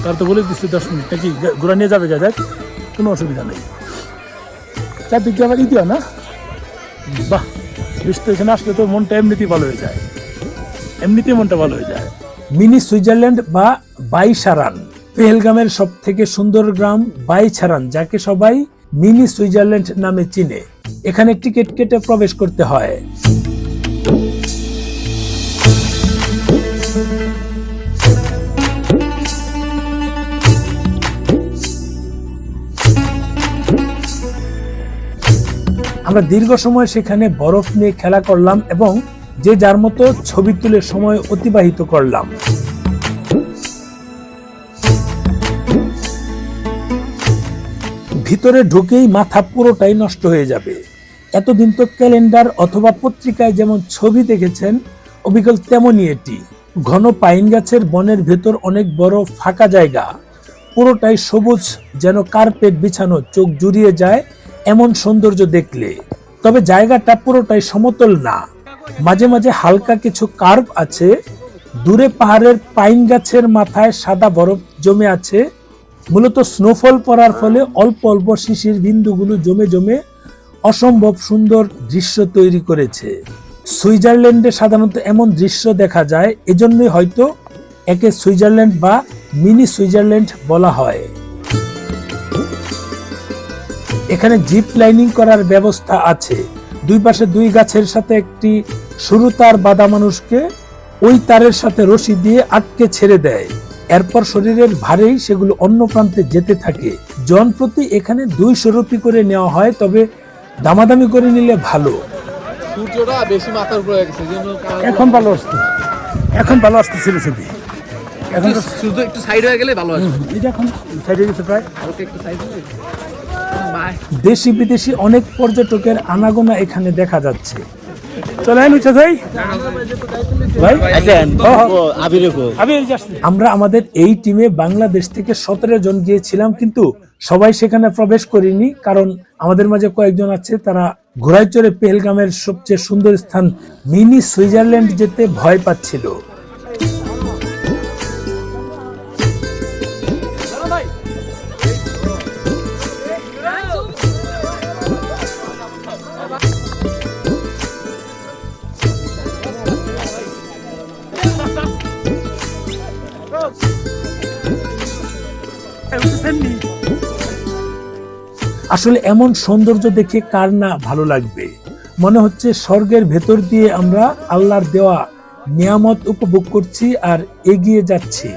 তার তো বলে দিচ্ছে 10 মিনিট নাকি ঘোরা নিয়ে যাবে যাক, কোনো অসুবিধা নেই। চারদিকে আবার ইতিও না, বাহ বেশ। তো এখানে আসলে তো মনটা এমনিতেই ভালো হয়ে যায়, এমনিতেই মনটা ভালো হয়ে যায়। মিনি সুইজারল্যান্ড বা বাইছারান, পেহেলগামের সব থেকে সুন্দর গ্রাম বাইছারান, যাকে সবাই মিনি সুইজারল্যান্ড নামে চিনে। এখানে টিকিট কেটে প্রবেশ করতে হয়। আমরা দীর্ঘ সময় সেখানে বরফ নিয়ে খেলা করলাম এবং যে যার মতো ছবি তুলে সময় অতিবাহিত করলাম। ভিতরে ঢুকেই মাথা পুরোটাই নষ্ট হয়ে যাবে। এতদিন তো ক্যালেন্ডার অথবা পত্রিকায় যেমন ছবি দেখেছেন, অবিকল তেমনই এটি। ঘন পাইন গাছের বনের ভেতর অনেক বড় ফাঁকা জায়গা, পুরোটাই সবুজ, যেন কার্পেট বিছানো, চোখ জুড়িয়ে যায় এমন সৌন্দর্য দেখলে। তবে জায়গাটা পুরোটাই সমতল না, মাঝে মাঝে হালকা কিছু কার্ভ আছে। দূরে পাহাড়ের পাইন গাছের মাথায় সাদা বরফ জমে আছে। মূলত স্নোফল পড়ার ফলে অল্প অল্প শিশির বিন্দুগুলো জমে জমে অসম্ভব সুন্দর দৃশ্য তৈরি করেছে। সুইজারল্যান্ডে সাধারণত এমন দৃশ্য দেখা যায়, এজন্যই হয়তো একে সুইজারল্যান্ড বা মিনি সুইজারল্যান্ড বলা হয়। এখানে জিপ লাইনিং করার ব্যবস্থা আছে। দুই পাশে দুই গাছের সাথে একটি সরু তার বাঁধা মানুষকে ওই তারের সাথে রশি দিয়ে আটকে ছেড়ে দেয়। এরপর শরীরের ভারেই সেগুলো অন্য প্রান্তে যেতে থাকে। জন প্রতি এখানে 200 রুপি করে নেওয়া হয়, তবে দামাদামি করে নিলে ভালো। সূর্যটা বেশি মাথার উপরে গেছে, এখন ভালো আসছে, এখন ভালো আসতেছিল ছবি। এখন শুধু একটু সাইড হয়ে গেলে ভালো আসবে। এটা এখন সাইডে গেছে প্রায়। ওকে একটু সাইড হয়ে দেশি বিদেশি অনেক পর্যটকের আনাগোনা এখানে দেখা যাচ্ছে। চলেন উঠে যাই ভাই। আমরা আমাদের এই টিমে বাংলাদেশ থেকে 17 জন গিয়েছিলাম, কিন্তু সবাই সেখানে প্রবেশ করিনি, কারণ আমাদের মাঝে কয়েকজন আছে তারা ঘোড়ায় চড়ে পেহেলগামের সবচেয়ে সুন্দর স্থান মিনি সুইজারল্যান্ড যেতে ভয় পাচ্ছিল। আসলে এমন সৌন্দর্য দেখে কার না ভালো লাগবে। মনে হচ্ছে স্বর্গের ভেতর দিয়ে আমরা আল্লাহর দেওয়া নিয়ামত উপভোগ করছি আর এগিয়ে যাচ্ছি।